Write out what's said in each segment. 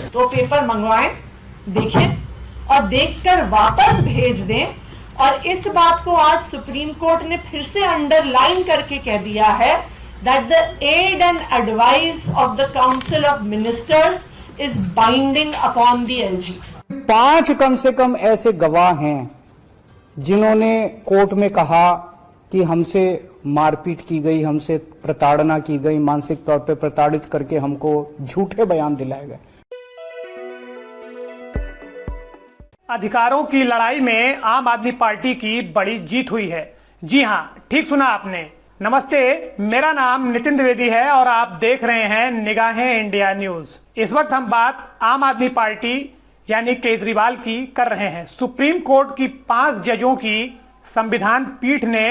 तो पेपर मंगवाएं, देखें और देखकर वापस भेज दें। और इस बात को आज सुप्रीम कोर्ट ने फिर से अंडरलाइन करके कह दिया है that the aid and advice of the Council of Ministers is binding upon the LG। 5 कम से कम ऐसे गवाह हैं जिन्होंने कोर्ट में कहा कि हमसे मारपीट की गई, हमसे प्रताड़ना की गई, मानसिक तौर पे प्रताड़ित करके हमको झूठे बयान दिलाए गए। अधिकारों की लड़ाई में आम आदमी पार्टी की बड़ी जीत हुई है। जी हां, ठीक सुना आपने। नमस्ते, मेरा नाम नितिन द्विवेदी है और आप देख रहे हैं निगाहें इंडिया न्यूज। इस वक्त हम बात आम आदमी पार्टी यानी केजरीवाल की कर रहे हैं। सुप्रीम कोर्ट की 5 जजों की संविधान पीठ ने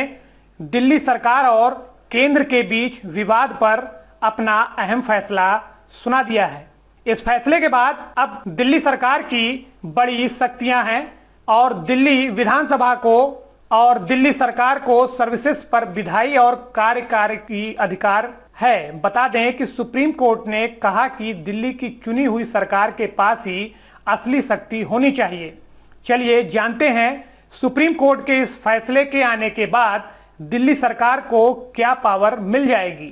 दिल्ली सरकार और केंद्र के बीच विवाद पर अपना अहम फैसला सुना दिया है। इस फैसले के बाद अब दिल्ली सरकार की बड़ी शक्तियां हैं और दिल्ली विधानसभा को और दिल्ली सरकार को सर्विसेज पर विधायी और कार्यकारी अधिकार है। बता दें कि सुप्रीम कोर्ट ने कहा कि दिल्ली की चुनी हुई सरकार के पास ही असली शक्ति होनी चाहिए। चलिए जानते हैं सुप्रीम कोर्ट के इस फैसले के आने के बाद दिल्ली सरकार को क्या पावर मिल जाएगी।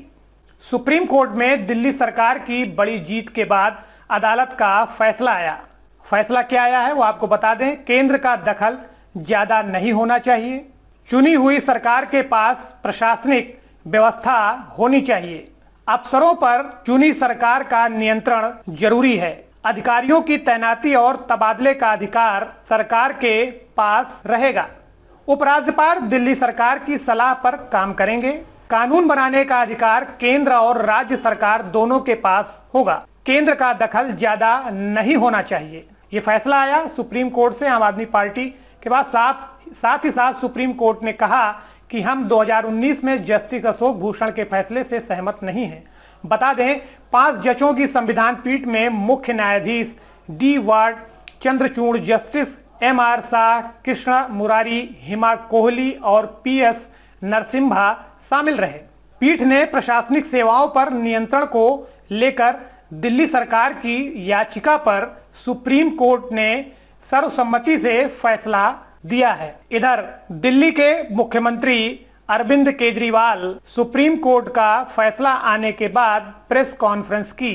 सुप्रीम कोर्ट में दिल्ली सरकार की बड़ी जीत के बाद अदालत का फैसला आया। फैसला क्या आया है वो आपको बता दें। केंद्र का दखल ज्यादा नहीं होना चाहिए। चुनी हुई सरकार के पास प्रशासनिक व्यवस्था होनी चाहिए। अफसरों पर चुनी सरकार का नियंत्रण जरूरी है। अधिकारियों की तैनाती और तबादले का अधिकार सरकार के पास रहेगा। उपराज्यपाल दिल्ली सरकार की सलाह पर काम करेंगे। कानून बनाने का अधिकार केंद्र और राज्य सरकार दोनों के पास होगा। केंद्र का दखल ज्यादा नहीं होना चाहिए। ये फैसला आया सुप्रीम कोर्ट से आम आदमी पार्टी के बाद। साथ ही साथ सुप्रीम कोर्ट ने कहा कि हम 2019 में जस्टिस अशोक भूषण के फैसले से सहमत नहीं हैं। बता दें 5 जजों की संविधान पीठ में मुख्य न्यायाधीश डी वार्ड चंद्रचूड़, जस्टिस MR शाह, कृष्णा मुरारी, हिमा कोहली और PS नरसिम्हा शामिल रहे। पीठ ने प्रशासनिक सेवाओं पर नियंत्रण को लेकर दिल्ली सरकार की याचिका पर सुप्रीम कोर्ट ने सर्वसम्मति से फैसला दिया है। इधर दिल्ली के मुख्यमंत्री अरविंद केजरीवाल सुप्रीम कोर्ट का फैसला आने के बाद प्रेस कॉन्फ्रेंस की।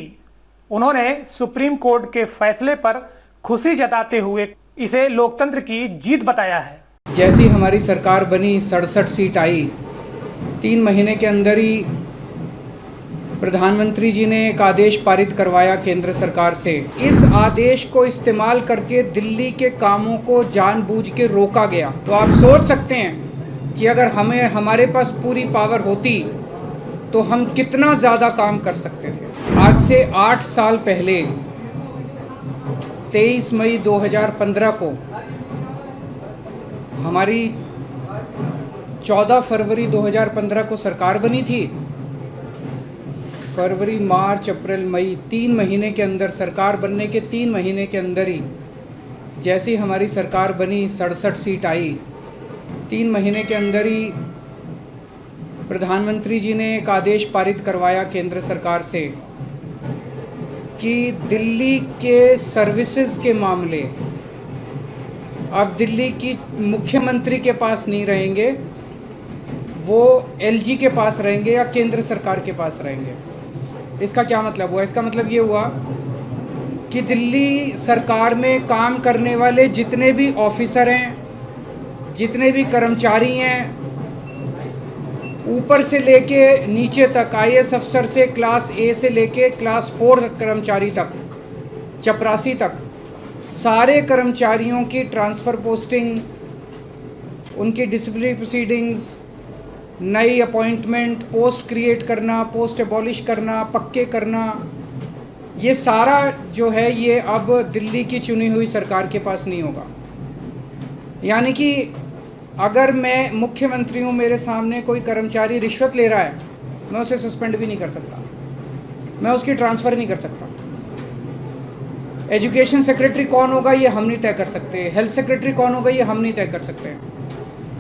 उन्होंने सुप्रीम कोर्ट के फैसले पर खुशी जताते हुए इसे लोकतंत्र की जीत बताया है। जैसी हमारी सरकार बनी, 67 सीट आई, 3 महीने के अंदर ही प्रधानमंत्री जी ने एक आदेश पारित करवाया केंद्र सरकार से। इस आदेश को इस्तेमाल करके दिल्ली के कामों को जानबूझ के रोका गया। तो आप सोच सकते हैं कि अगर हमारे पास पूरी पावर होती तो हम कितना ज़्यादा काम कर सकते थे। आज से 8 साल पहले 23 मई 2015 को हमारी 14 फरवरी 2015 को सरकार बनी थी। फरवरी, मार्च, अप्रैल, मई 3 महीने के अंदर, सरकार बनने के 3 महीने के अंदर ही जैसी हमारी सरकार बनी, 67 सीट आई, 3 महीने के अंदर ही प्रधानमंत्री जी ने एक आदेश पारित करवाया केंद्र सरकार से कि दिल्ली के सर्विसेज के मामले अब दिल्ली की मुख्यमंत्री के पास नहीं रहेंगे, वो LG के पास रहेंगे या केंद्र सरकार के पास रहेंगे। इसका क्या मतलब हुआ? इसका मतलब ये हुआ कि दिल्ली सरकार में काम करने वाले जितने भी ऑफिसर हैं, जितने भी कर्मचारी हैं, ऊपर से लेके नीचे तक, IAS अफसर से क्लास A से लेके क्लास 4 कर्मचारी तक, चपरासी तक, सारे कर्मचारियों की ट्रांसफ़र पोस्टिंग, उनकी डिसिप्लिनरी प्रोसीडिंग्स, नई अपॉइंटमेंट, पोस्ट क्रिएट करना, पोस्ट एबॉलिश करना, पक्के करना, ये सारा जो है ये अब दिल्ली की चुनी हुई सरकार के पास नहीं होगा। यानी कि अगर मैं मुख्यमंत्री हूँ, मेरे सामने कोई कर्मचारी रिश्वत ले रहा है, मैं उसे सस्पेंड भी नहीं कर सकता, मैं उसकी ट्रांसफ़र नहीं कर सकता। एजुकेशन सेक्रेटरी कौन होगा ये हम नहीं तय कर सकते, हेल्थ सेक्रेटरी कौन होगा ये हम नहीं तय कर सकते।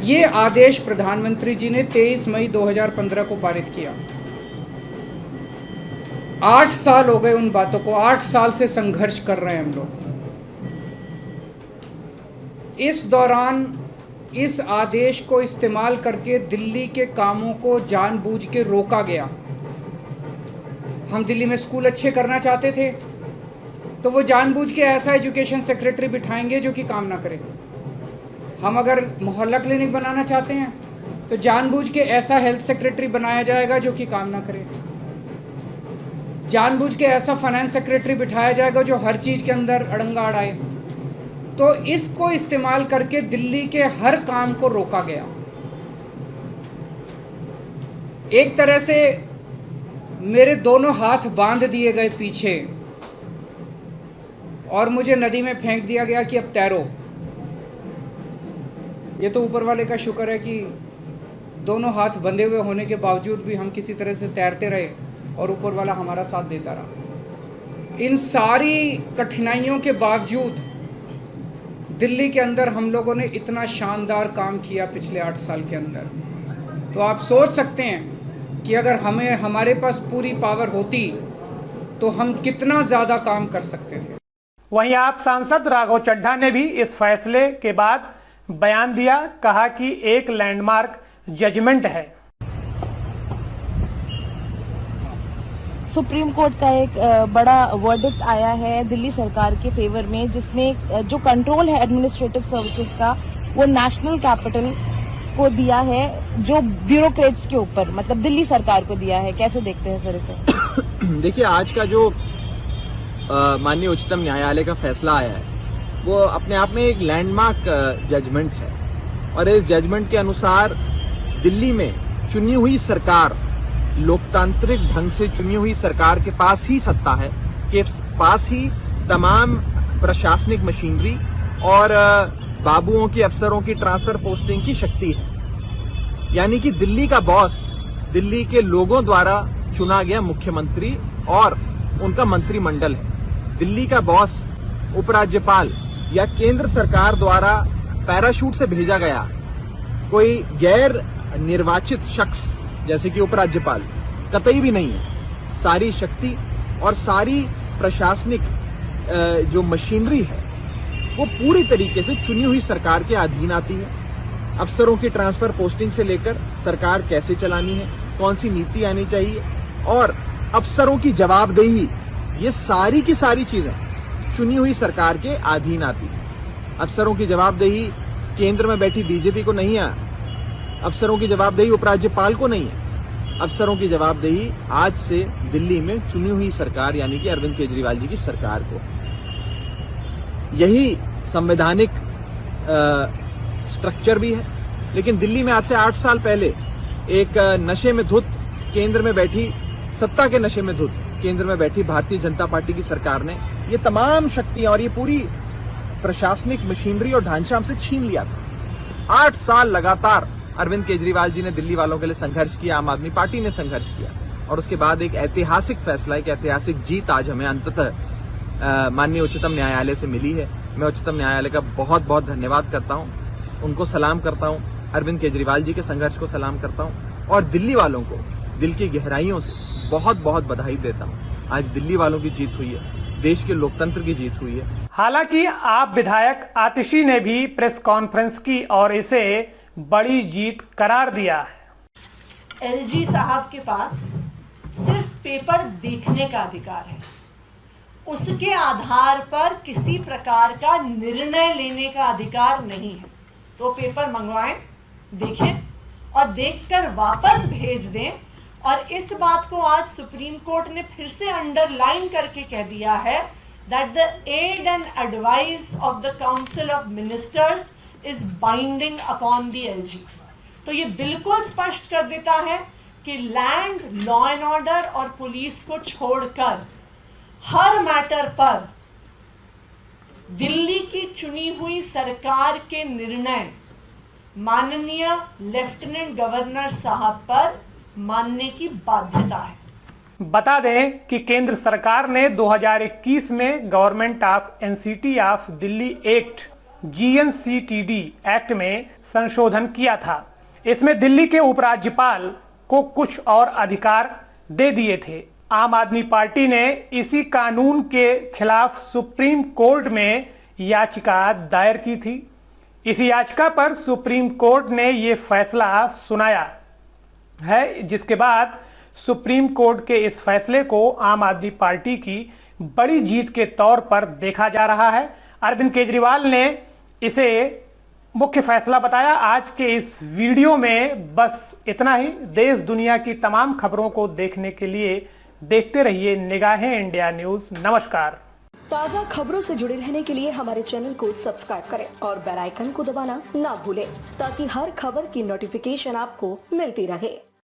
ये आदेश प्रधानमंत्री जी ने 23 मई 2015 को पारित किया। 8 साल हो गए उन बातों को, 8 साल से संघर्ष कर रहे हैं हम लोग। इस दौरान इस आदेश को इस्तेमाल करके दिल्ली के कामों को जानबूझ के रोका गया। हम दिल्ली में स्कूल अच्छे करना चाहते थे तो वो जानबूझ के ऐसा एजुकेशन सेक्रेटरी बिठाएंगे जो कि काम ना करे। हम अगर मोहल्ला क्लिनिक बनाना चाहते हैं तो जानबूझ के ऐसा हेल्थ सेक्रेटरी बनाया जाएगा जो कि काम ना करे। जानबूझ के ऐसा फाइनेंस सेक्रेटरी बिठाया जाएगा जो हर चीज़ के अंदर अड़ंगा अड़ाए। तो इसको इस्तेमाल करके दिल्ली के हर काम को रोका गया। एक तरह से मेरे दोनों हाथ बांध दिए गए पीछे और मुझे नदी में फेंक दिया गया कि अब तैरो। ये तो ऊपर वाले का शुक्र है कि दोनों हाथ बंधे हुए होने के बावजूद भी हम किसी तरह से तैरते रहे और ऊपर वाला हमारा साथ देता रहा। इन सारी कठिनाइयों के बावजूद दिल्ली के अंदर हम लोगों ने इतना शानदार काम किया पिछले 8 साल के अंदर। तो आप सोच सकते हैं कि अगर हमारे पास पूरी पावर होती तो हम कितना ज़्यादा काम कर सकते थे। वहीं आप सांसद राघव चड्ढा ने भी इस फैसले के बाद बयान दिया, कहा कि एक लैंडमार्क जजमेंट है। सुप्रीम कोर्ट का एक बड़ा वर्डिक्ट आया है दिल्ली सरकार के फेवर में, जिसमें जो कंट्रोल है एडमिनिस्ट्रेटिव सर्विसेज का वो नेशनल कैपिटल को दिया है, जो ब्यूरोक्रेट्स के ऊपर, मतलब दिल्ली सरकार को दिया है। कैसे देखते हैं सर इसे? देखिए, आज का जो माननीय उच्चतम न्यायालय का फैसला आया है वो अपने आप में एक लैंडमार्क जजमेंट है और इस जजमेंट के अनुसार दिल्ली में चुनी हुई सरकार, लोकतांत्रिक ढंग से चुनी हुई सरकार के पास ही सत्ता है, के पास ही तमाम प्रशासनिक मशीनरी और बाबुओं के अफसरों की ट्रांसफर पोस्टिंग की शक्ति है। यानी कि दिल्ली का बॉस दिल्ली के लोगों द्वारा चुना गया मुख्यमंत्री और उनका मंत्रिमंडल है। दिल्ली का बॉस उपराज्यपाल या केंद्र सरकार द्वारा पैराशूट से भेजा गया कोई गैर निर्वाचित शख्स जैसे कि उपराज्यपाल कतई भी नहीं है। सारी शक्ति और सारी प्रशासनिक जो मशीनरी है वो पूरी तरीके से चुनी हुई सरकार के अधीन आती है। अफसरों की ट्रांसफर पोस्टिंग से लेकर सरकार कैसे चलानी है, कौन सी नीति आनी चाहिए और अफसरों की जवाबदेही, ये सारी की सारी चीजें चुनी हुई सरकार के अधीन आती है। अफसरों की जवाबदेही केंद्र में बैठी बीजेपी को नहीं है, अफसरों की जवाबदेही उपराज्यपाल को नहीं है, अफसरों की जवाबदेही आज से दिल्ली में चुनी हुई सरकार यानी कि अरविंद केजरीवाल जी की सरकार को। यही संवैधानिक स्ट्रक्चर भी है। लेकिन दिल्ली में आज से 8 साल पहले एक नशे में धुत केंद्र में बैठी, सत्ता के नशे में धुत केंद्र में बैठी भारतीय जनता पार्टी की सरकार ने ये तमाम शक्तियां और ये पूरी प्रशासनिक मशीनरी और ढांचा हमसे छीन लिया था। 8 साल लगातार अरविंद केजरीवाल जी ने दिल्ली वालों के लिए संघर्ष किया, आम आदमी पार्टी ने संघर्ष किया और उसके बाद एक ऐतिहासिक फैसला, एक ऐतिहासिक जीत आज हमें अंततः माननीय उच्चतम न्यायालय से मिली है। मैं उच्चतम न्यायालय का बहुत बहुत धन्यवाद करता हूं, उनको सलाम करता हूं, अरविंद केजरीवाल जी के संघर्ष को सलाम करता हूं और दिल्ली वालों को दिल की गहराइयों से बहुत बहुत बधाई देता हूं। आज दिल्ली वालों की जीत हुई है, देश के लोकतंत्र की जीत हुई है। हालांकि आप विधायक आतिशी ने भी प्रेस कॉन्फ्रेंस की और इसे बड़ी जीत करार दिया है। एलजी साहब के पास सिर्फ पेपर देखने का अधिकार है, उसके आधार पर किसी प्रकार का निर्णय लेने का अधिकार नहीं है। तो पेपर मंगवाएं, देखें और देखकर वापस भेज दें। और इस बात को आज सुप्रीम कोर्ट ने फिर से अंडरलाइन करके कह दिया है that the aid and advice of the Council of Ministers is binding upon the LG। तो ये बिल्कुल स्पष्ट कर देता है कि लैंड, लॉ एंड ऑर्डर और पुलिस को छोड़कर हर मैटर पर दिल्ली की चुनी हुई सरकार के निर्णय माननीय लेफ्टिनेंट गवर्नर साहब पर मानने की बाध्यता है। बता दें कि केंद्र सरकार ने 2021 में government of NCT of Delhi act GNCTD act में संशोधन किया था। इसमें दिल्ली के उपराज्यपाल को कुछ और अधिकार दे दिए थे। आम आदमी पार्टी ने इसी कानून के खिलाफ सुप्रीम कोर्ट में याचिका दायर की थी। इस याचिका पर सुप्रीम कोर्ट ने ये फैसला सुनाया है, जिसके बाद सुप्रीम कोर्ट के इस फैसले को आम आदमी पार्टी की बड़ी जीत के तौर पर देखा जा रहा है। अरविंद केजरीवाल ने इसे मुख्य फैसला बताया। आज के इस वीडियो में बस इतना ही। देश दुनिया की तमाम खबरों को देखने के लिए देखते रहिए निगाहें इंडिया न्यूज। नमस्कार। ताज़ा खबरों से जुड़े रहने के लिए हमारे चैनल को सब्सक्राइब करें और बेल आइकन को दबाना ना भूलें, ताकि हर खबर की नोटिफिकेशन आपको मिलती रहे।